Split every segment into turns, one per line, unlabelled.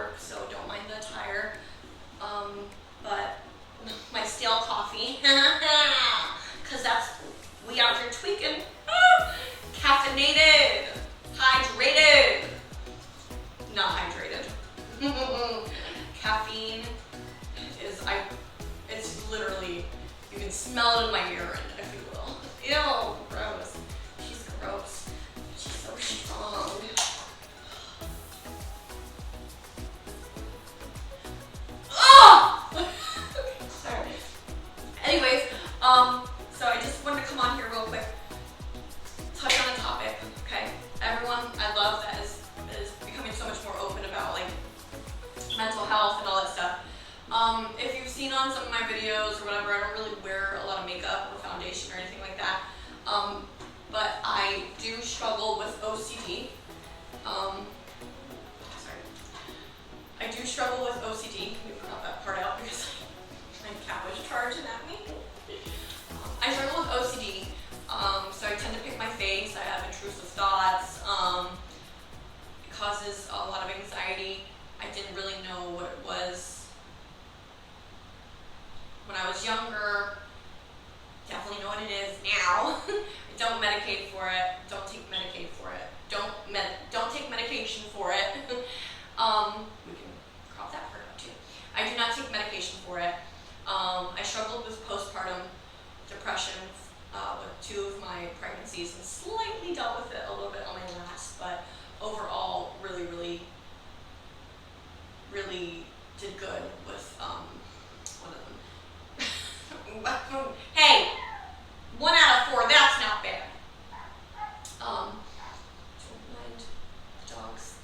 work, so don't mind the attire. But my stale coffee, because that's, we out here tweaking. Caffeinated, hydrated, not hydrated. Caffeine is, it's literally, you can smell it in my urine, if you will. Ew, gross. She's gross. She's so strong. Oh! Sorry. Anyways, so I just wanted to come on here real quick, touch on a topic, okay? Everyone, I love that is becoming so much more open about like mental health and all that stuff. If you've seen on some of my videos or whatever, I don't really wear a lot of makeup or foundation or anything like that. But I do struggle with OCD. Sorry. I do struggle with OCD. Let me put that part out because my cat was charging at me. I struggle with OCD. So I tend to pick my face. I have intrusive thoughts. It causes a lot of anxiety. I didn't really know what it was when I was younger. Definitely know what it is now. I don't medicate for it. Don't take Medicaid for it. Don't take medication for it. We can crop that part out too. I do not take medication for it. I struggled with postpartum depression with 2 of my pregnancies and slightly dealt with it a little bit on my last, but overall really, really, really did good with one of them. Hey, 1 out of 4, that's not bad. Don't mind the dogs.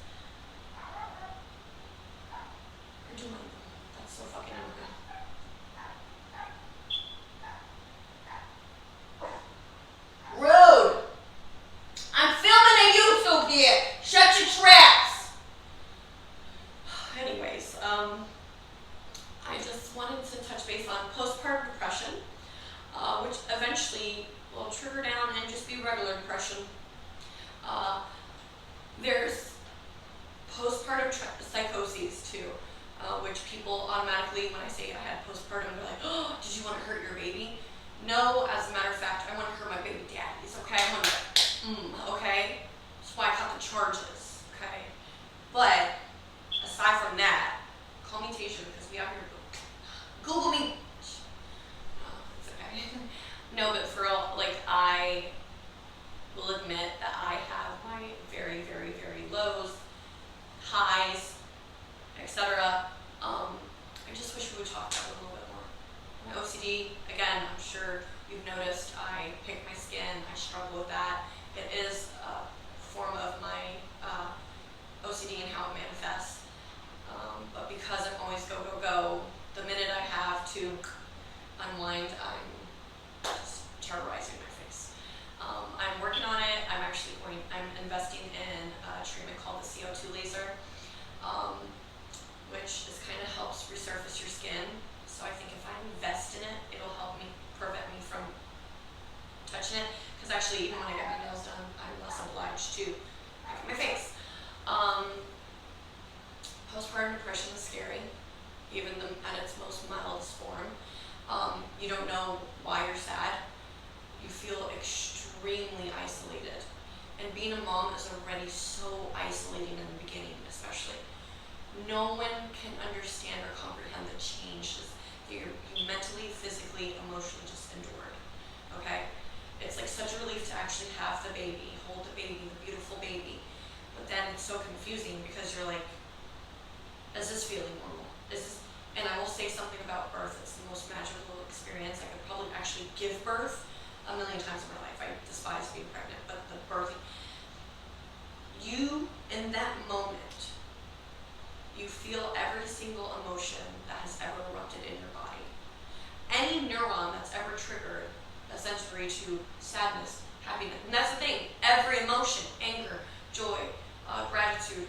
Or do mind them. That's so fucking annoying. Rude! I'm filming a YouTube here! Shut your traps! Anyways, I just wanted to touch base on postpartum depression, which eventually will trigger down and just be regular depression. There's postpartum psychoses too, which people automatically, when I say I had postpartum, they're like, oh, did you want to hurt your baby? No, as a matter of fact, I want to hurt my baby daddies, okay? I want to, okay? That's why I got the charges, okay? But aside from that, call me Tasha because we out here, Google me. It's okay. No, but for real, like, I will admit that I have my very, very, very lows, highs, etc. I just wish we would talk about it a little bit more. My OCD, again, I'm sure you've noticed, I pick my skin, I struggle with that. It is a form of my OCD and how it manifests. But because I'm always go, go, go, the minute I have to unwind, I'm just terrorizing my face. I'm working on it. I'm investing in a treatment called the CO2 laser, which is kind of helps resurface your skin. So I think if I invest in it, it'll help me prevent me from touching it. Because actually, even when I get my nails done, I'm less obliged to pack my face. Postpartum depression is scary, even at its most mildest form. You don't know why you're sad. You feel extremely isolated. And being a mom is already so isolating in the beginning, especially. No one can understand or comprehend the changes that you mentally, physically, emotionally just endured, okay? It's like such a relief to actually have the baby, hold the baby, the beautiful baby. But then it's so confusing because you're like, is this feeling normal? And I will say something about birth. It's the most magical experience. I could probably actually give birth a million times in my life. I despise being pregnant, but the birthing, you, in that moment, you feel every single emotion that has ever erupted in your body. Any neuron that's ever triggered a sensory to sadness, happiness, and that's the thing, every emotion, anger, joy, gratitude,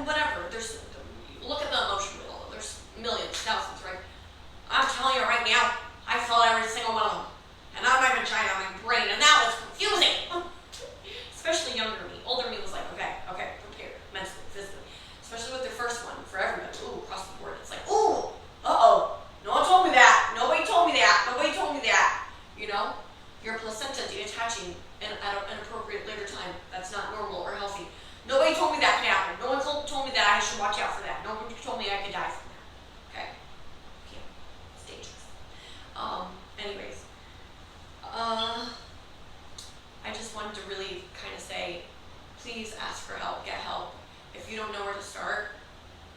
whatever, look at the emotion wheel, there's millions, thousands, right? I'm telling you right now, I felt every single one of them. And on my vagina, on my brain, and that was confusing. Especially younger me. Older me was like, okay, prepared, mentally, physically. Especially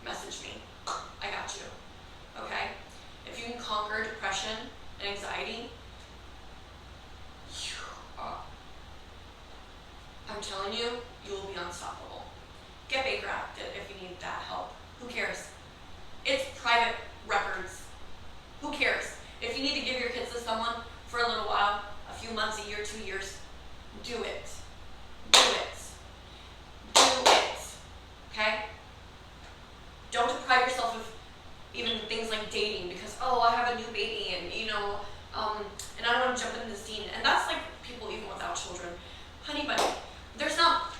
message me. I got you. Okay? If you can conquer depression and anxiety, I'm telling you, you will be unstoppable. Get Baker Acted if you need that help. Who cares? It's private records. Who cares? If you need to give your kids to someone for a little while, a few months, a year, 2 years, do it. Do it. Do it. Okay? Don't deprive yourself of even things like dating because, oh, I have a new baby and, and I don't want to jump into the scene. And that's like people even without children. Honey bunny, there's not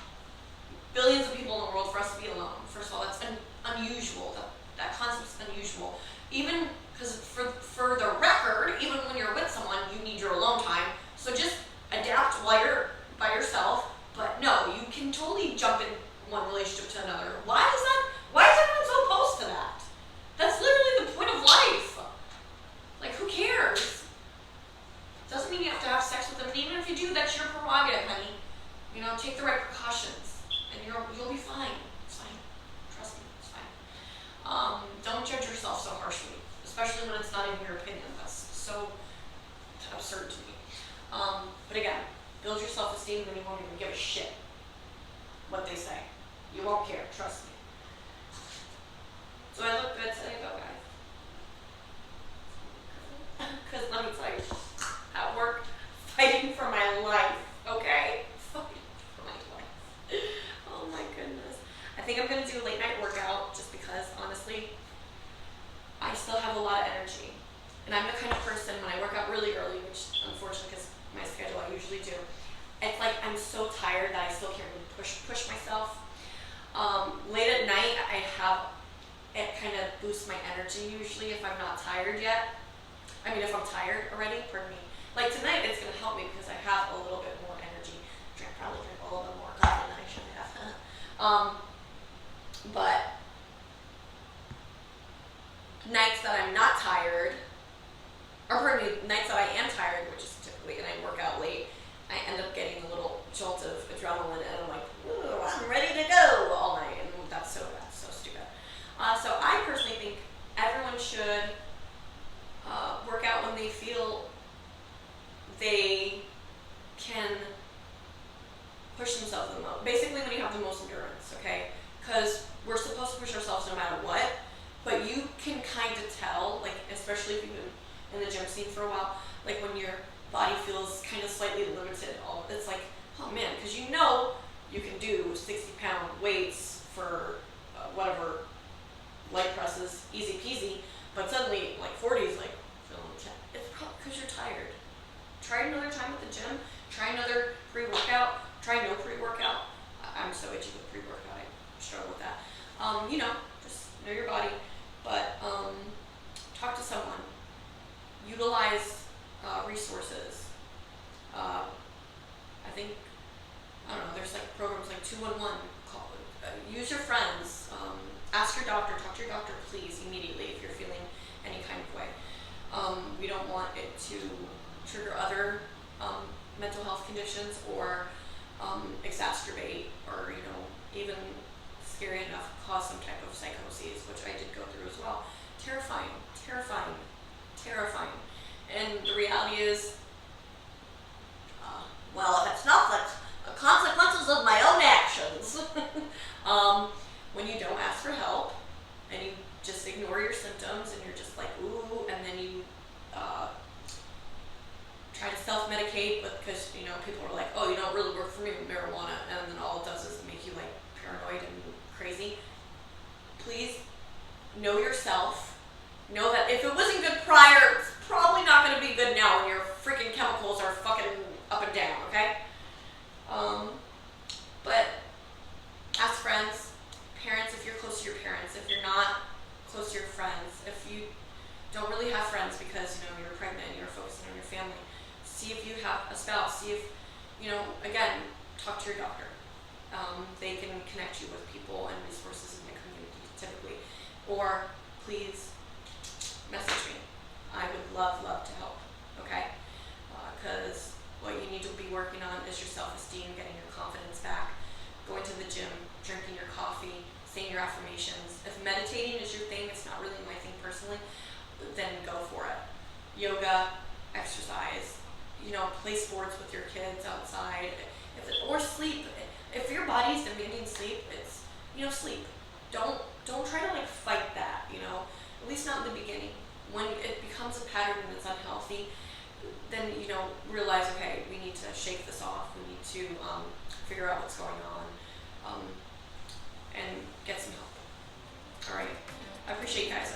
billions of people in the world for us to be alone. First of all, that's unusual. That concept's unusual. Even because for the record, even when you're with someone, you need your alone time. So just adapt while you're by yourself. But no, you can totally jump in one relationship to another. Why is everyone so opposed to that? That's literally the point of life. Like, who cares? Doesn't mean you have to have sex with them. And even if you do, that's your prerogative, honey. Take the right precautions, and you'll be fine. It's fine. Trust me, it's fine. Don't judge yourself so harshly, especially when it's not even your opinion. That's so absurd to me. But again, build your self-esteem, and you won't even give a shit what they say. You won't care. Trust me. Do I look good today, though, guys? Because let me tell you, at work, fighting for my life, okay? Fighting for my life. Oh my goodness. I think I'm going to do a late night workout just because, honestly, I still have a lot of energy. And I'm the kind of person, when I work out really early, which unfortunately, because my schedule I usually do, it's like I'm so tired that I still can't really push myself. Late at night, it kind of boosts my energy usually if I'm not tired yet. If I'm tired already, pardon me. Like tonight, it's going to help me because I have a little bit more energy. Probably drink a little bit more coffee than I should have. But nights that I'm not tired, or pardon me, nights that I am tired, which is typically, and I work out late, I end up getting a little jolt of adrenaline, and I'm like, ooh, I'm ready to go all night, and that's so stupid. So I personally think everyone should work out when they feel they can push themselves the most. Basically, when you have the most endurance, okay? Because we're supposed to push ourselves no matter what, but you can kind of tell, like, especially if you've been in the gym scene for a while, like when your body feels kind of slightly limited, it's like, oh man, because you can do 60-pound weights for whatever, leg presses, easy peasy, but suddenly, like 40 is like, it's probably because you're tired. Try another time at the gym, try another pre-workout, try no pre-workout. I'm so itchy with pre-workout, I struggle with that. Just know your body, but talk to someone, utilize resources. I don't know, there's like programs like 211, use your friends, ask your doctor, talk to your doctor please immediately if you're feeling any kind of way. We don't want it to trigger other mental health conditions or exacerbate or, even scary enough cause some type of psychoses, which I did go through as well. Terrifying. And the reality is, if it's not the consequences of my own actions. When you don't ask for help and you just ignore your symptoms and you're just like, ooh, and then you try to self-medicate because, people are like, oh, you don't really work for me with marijuana, and then all it does is make you like paranoid and crazy. Please know yourself. Know that if it wasn't good prior, it's probably not going to be good now when your freaking chemicals are fucking up and down, okay? But ask friends, parents if you're close to your parents, if you're not close to your friends, if you don't really have friends because, you're pregnant and you're focusing on your family, see if you have a spouse, see if, again, talk to your doctor. They can connect you with people and resources in the community typically. Or please message me. I would love to help, okay? Because what you need to be working on is your self-esteem, getting your confidence back, going to the gym, drinking your coffee, saying your affirmations. affirmations. If meditating is your thing, it's not really my thing personally, then go for it. Yoga, exercise, play sports with your kids outside, or sleep. If your body's demanding sleep, it's, sleep. Don't try to fight that, at least not in the beginning. When it becomes a pattern and it's unhealthy, then, realize, okay, we need to shake this off. We need to figure out what's going on and get some help. All right. I appreciate you guys.